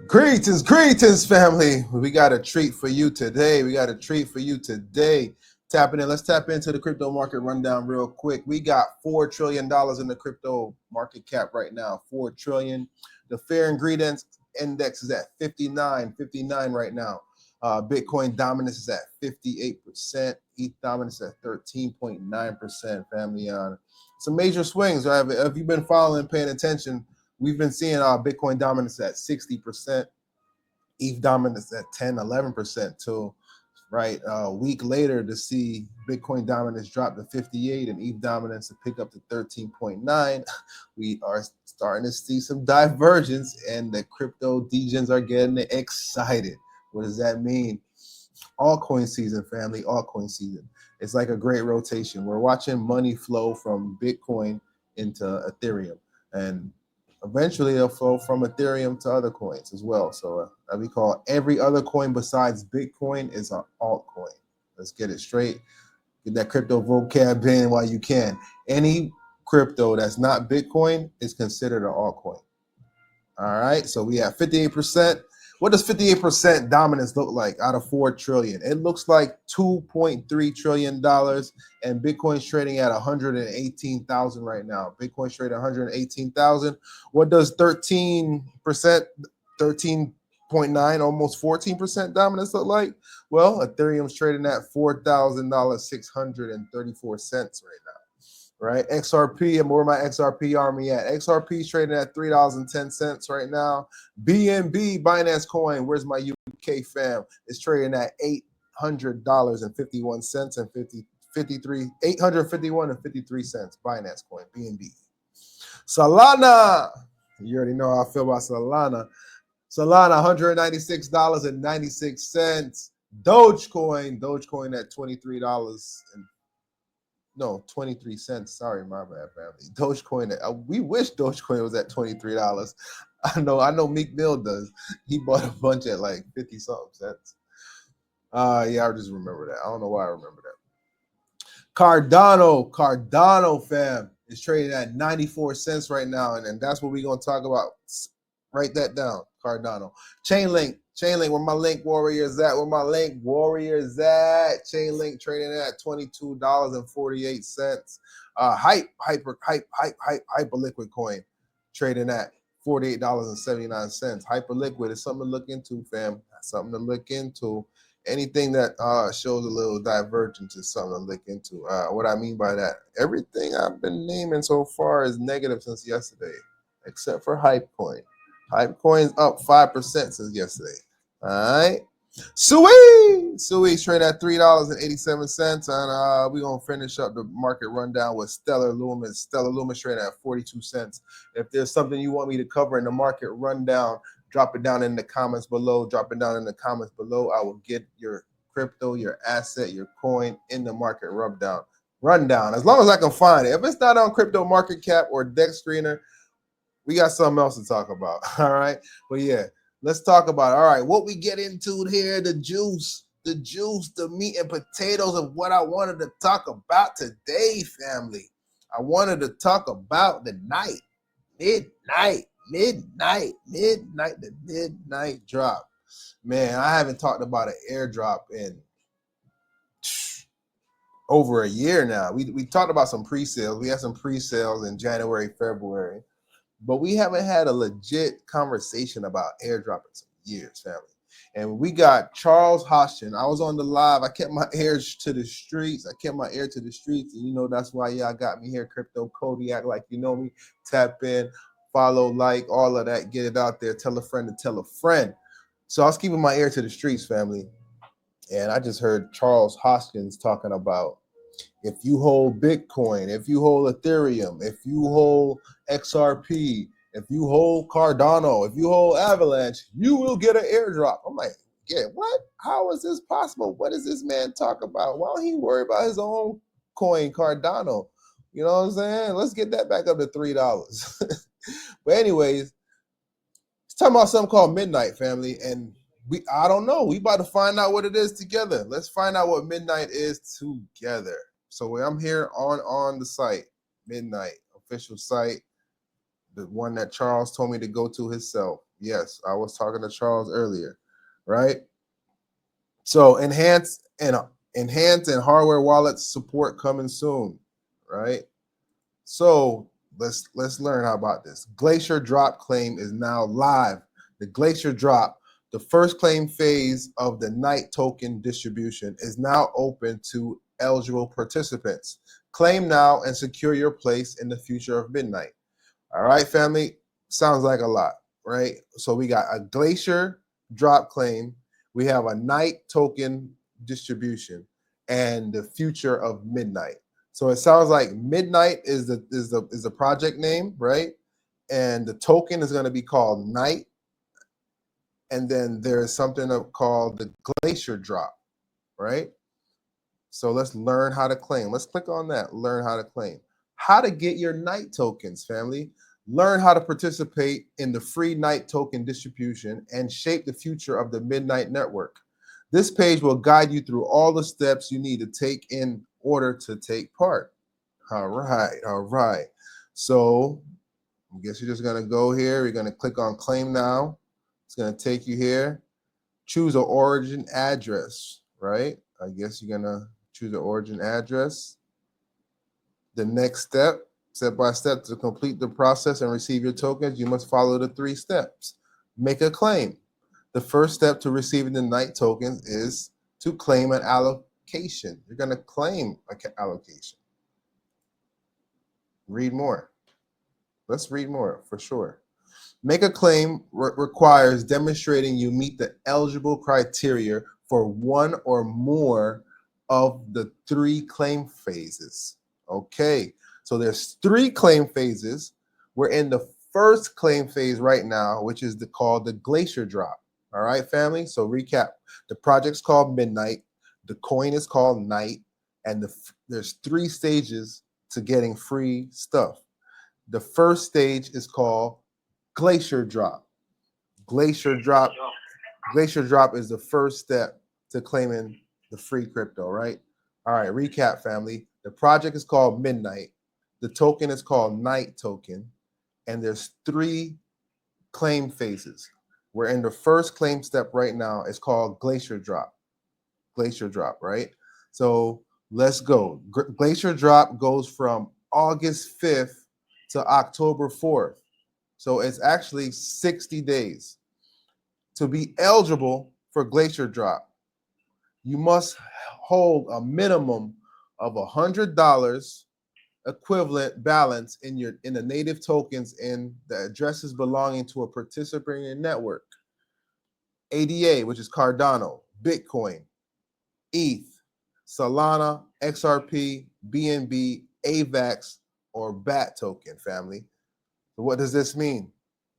Greetings, family. We got a treat for you today. Tapping in. Let's tap into the crypto market rundown real quick. We got $4 trillion in the crypto market cap right now. 4 trillion. The fair ingredients index is at 59 right now. Bitcoin dominance is at 58%. ETH dominance at 13.9%. Family on some major swings. Have you been following, paying attention? We've been seeing Bitcoin dominance at 60%, ETH dominance at 10, 11% too, right? A week later to see Bitcoin dominance drop to 58 and ETH dominance to pick up to 13.9. We are starting to see some divergence and the crypto degens are getting excited. What does that mean? Altcoin season, family, altcoin season. It's like a great rotation. We're watching money flow from Bitcoin into Ethereum, and eventually it'll flow from Ethereum to other coins as well. So we call every other coin besides Bitcoin is an altcoin. Let's get it straight. Get that crypto vocab in while you can. Any crypto that's not Bitcoin is considered an altcoin. All right, so we have 58%. What does 58% dominance look like out of 4 trillion? It looks like $2.3 trillion, and Bitcoin's trading at 118,000 right now. Bitcoin's trading 118,000. What does 13%, 13.9, almost 14% dominance look like? Well, Ethereum's trading at $4,000, 634 cents right now. Right, XRP, and where my XRP army at? XRP's trading at $3.10 right now. BNB, Binance Coin, where's my UK fam? It's trading at $800.51 and 53 851 and 53 cents. Binance Coin, BNB. Solana, you already know how I feel about Solana. Solana, $196.96. Dogecoin at $23 Sorry, my bad, family. Dogecoin. We wish Dogecoin was at $23. I know Meek Mill does. He bought a bunch at like 50 something cents. Yeah, I just remember that. I don't know why I remember that. Cardano, fam, is trading at 94 cents right now, and that's what we're gonna talk about. Write that down. Cardano. Chainlink, where my link warriors at? Chainlink trading at $22.48. Hyperliquid coin trading at $48.79. Hyperliquid is something to look into, fam. Something to look into. Anything that shows a little divergence is something to look into. What I mean by that, everything I've been naming so far is negative since yesterday, except for Hypecoin. Hypecoin's up 5% since yesterday. All right. Sui's trading at $3.87. And we're going to finish up the market rundown with Stellar Lumens. Stellar Lumens trading at 42 cents. If there's something you want me to cover in the market rundown, drop it down in the comments below. I will get your crypto, your asset, your coin in the market rundown. As long as I can find it. If it's not on Crypto Market Cap or Dex Screener, we got something else to talk about. All right. But yeah, let's talk about it. All right, what we get into here, the juice, the meat and potatoes of what I wanted to talk about today, family. I wanted to talk about the midnight drop. Man, I haven't talked about an airdrop in over a year now. We talked about some pre-sales. We had some pre-sales in January, February. But we haven't had a legit conversation about airdrop in some years, family. And we got Charles Hoskinson. I was on the live. I kept my ear to the streets. And you know that's why y'all got me here, Crypto Kodiak, like you know me. Tap in, follow, like, all of that. Get it out there. Tell a friend to tell a friend. So I was keeping my ear to the streets, family. And I just heard Charles Hoskinson talking about, if you hold Bitcoin, if you hold Ethereum, if you hold XRP, if you hold Cardano, if you hold Avalanche, you will get an airdrop. I'm like, yeah, what? How is this possible? What does this man talk about? Why don't he worry about his own coin, Cardano? You know what I'm saying? Let's get that back up to $3. But anyways, he's talking about something called Midnight, family. And I don't know. We about to find out what it is together. Let's find out what Midnight is together. So I'm here on the site, Midnight official site. the one that Charles told me to go to himself. Yes, I was talking to Charles earlier, right? So enhance and hardware wallet support coming soon, right? So let's learn how about this. Glacier Drop claim is now live. The Glacier Drop, the first claim phase of the night token distribution, is now open to eligible participants. Claim now and secure your place in the future of midnight. All right, family. Sounds like a lot, right? So we got a Glacier Drop claim. We have a night token distribution and the future of midnight. So it sounds like midnight is the project name, right? And the token is going to be called Night. And then there's something called the Glacier Drop, right? So let's learn how to claim. Let's click on that. Learn how to claim. How to get your Night tokens, family. Learn how to participate in the free Night token distribution and shape the future of the Midnight Network. This page will guide you through all the steps you need to take in order to take part. All right. So I guess you're just going to go here. You're going to click on Claim Now. It's going to take you here. Choose an origin address, right? I guess you're going to choose an origin address. The next step by step, to complete the process and receive your tokens, you must follow the 3 steps. Make a claim. The first step to receiving the Night tokens is to claim an allocation. You're going to claim an allocation. Read more. Let's read more for sure. Make a claim requires demonstrating you meet the eligible criteria for one or more of the 3 claim phases. Okay, so there's 3 claim phases. We're in the first claim phase right now, which is called the Glacier Drop. All right, family. So recap: the project's called Midnight, the coin is called Night, and there's 3 stages to getting free stuff. The first stage is called Glacier Drop. Glacier Drop is the first step to claiming the free crypto, right? All right, recap, family. The project is called Midnight. The token is called Night token. And there's 3 claim phases. We're in the first claim step right now. It's called Glacier Drop. Glacier Drop, right? So let's go. Glacier Drop goes from August 5th to October 4th. So it's actually 60 days. To be eligible for Glacier Drop, you must hold a minimum of $100 equivalent balance in the native tokens and the addresses belonging to a participating network. ADA, which is Cardano, Bitcoin, ETH, Solana, XRP, BNB, AVAX, or BAT token, family. So what does this mean?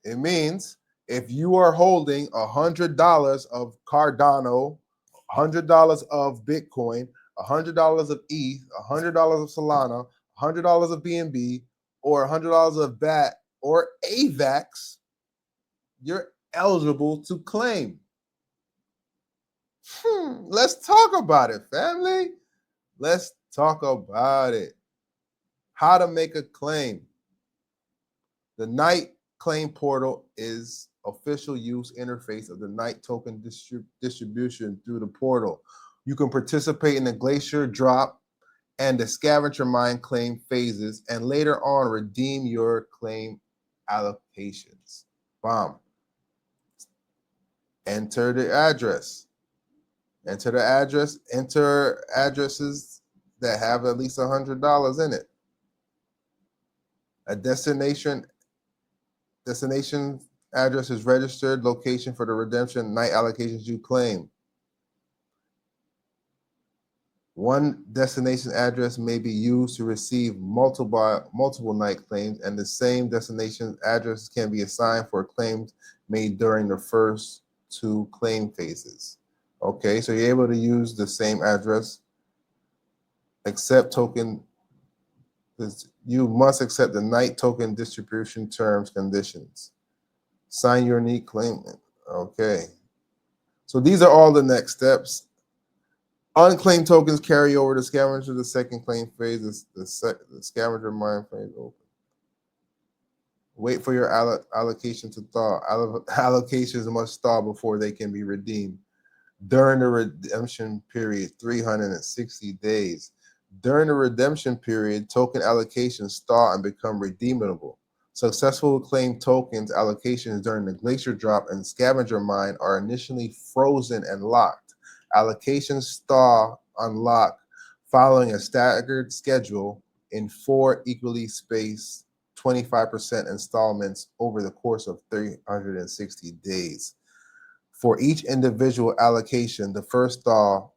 It means if you are holding $100 of Cardano, $100 of Bitcoin, $100 of ETH, $100 of Solana, $100 of BNB, or $100 of BAT or AVAX, you're eligible to claim. Let's talk about it, family. Let's talk about it. How to make a claim. The Night Claim Portal is official use interface of the Night token distribution through the portal. You can participate in the Glacier Drop and the Scavenger Mine claim phases, and later on redeem your claim allocations. Bomb. Enter the address. Enter addresses that have at least $100 in it. A destination address is registered location for the redemption Night allocations you claim. One destination address may be used to receive multiple Night claims, and the same destination address can be assigned for claims made during the first 2 claim phases. Okay, so you're able to use the same address. Accept token. You must accept the Night token distribution terms conditions. Sign your unique claim. Okay. So these are all the next steps. Unclaimed tokens carry over to Scavenger. The second claim phase is the Scavenger Mine phase open. Wait for your allocation to thaw. Allocations must thaw before they can be redeemed. During the redemption period, 360 days. During the redemption period, token allocations thaw and become redeemable. Successful claimed tokens allocations during the Glacier Drop and Scavenger Mine are initially frozen and locked. Allocations thaw unlock following a staggered schedule in 4 equally spaced 25% installments over the course of 360 days. For each individual allocation, the first thaw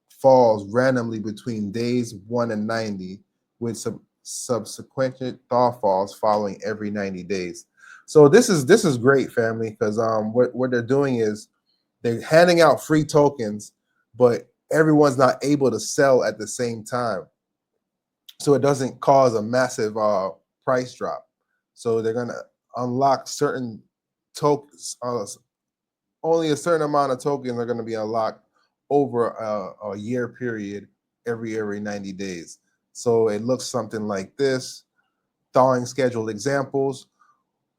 falls randomly between days 1 and 90, with subsequent thaw falls following every 90 days. So this is great, family, because what they're doing is they're handing out free tokens, but everyone's not able to sell at the same time, so it doesn't cause a massive price drop. So they're gonna unlock certain tokens. Only a certain amount of tokens are going to be unlocked over a year period every 90 days. So it looks something like this. Thawing schedule examples.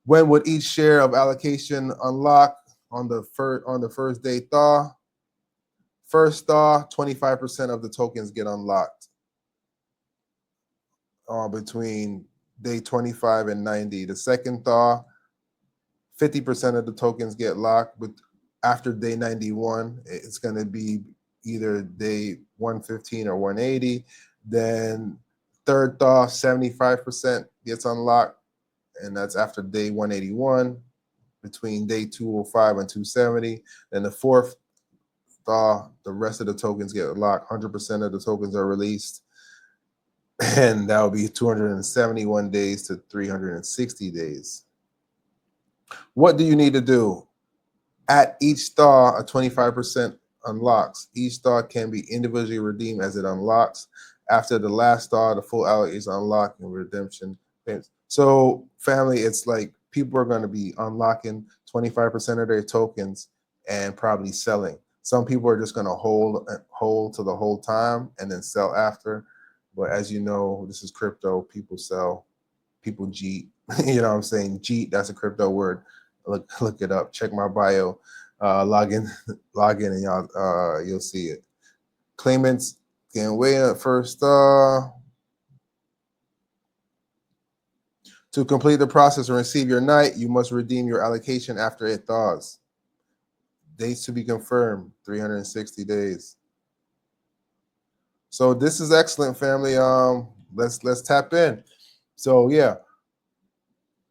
When would each share of allocation unlock on the first day thaw? First thaw, 25% of the tokens get unlocked between day 25 and 90. The second thaw, 50% of the tokens get locked, but after day 91, it's going to be either day 115 or 180. Then third thaw, 75% gets unlocked, and that's after day 181, between day 205 and 270. Then the fourth thaw, the rest of the tokens get locked. 100% of the tokens are released, and that will be 271 days to 360 days. What do you need to do? At each thaw, a 25% unlocks. Each thaw can be individually redeemed as it unlocks. After the last thaw, the full alley is unlocked and redemption. So, family, it's like people are going to be unlocking 25% of their tokens and probably selling. Some people are just going to hold to the whole time and then sell after. But as you know, this is crypto. People sell, people cheat. You know what I'm saying? Cheat, that's a crypto word. Look it up. Check my bio. Log in, and y'all you'll see it. Claimants can wait at first. To complete the process and receive your night, you must redeem your allocation after it thaws. Dates to be confirmed, 360 days. So this is excellent, family. Let's tap in. So yeah,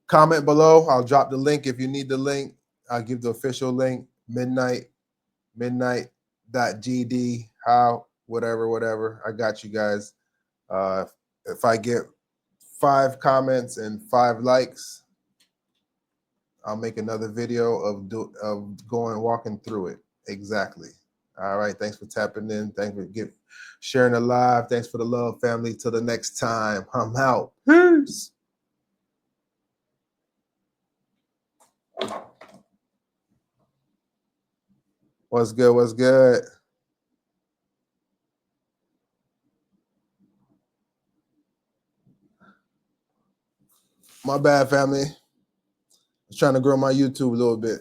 comment below. I'll drop the link if you need the link. I'll give the official link. midnight.gd, how, whatever. I got you guys. If I get 5 comments and 5 likes, I'll make another video of walking through it. Exactly. All right. Thanks for tapping in. Thanks for sharing the live. Thanks for the love, family. Till the next time. I'm out. Peace. What's good? What's good? My bad, family. I was trying to grow my YouTube a little bit.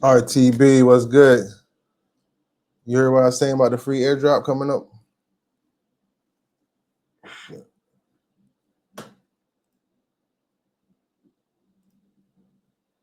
RTB was good. You heard what I was saying about the free airdrop coming up?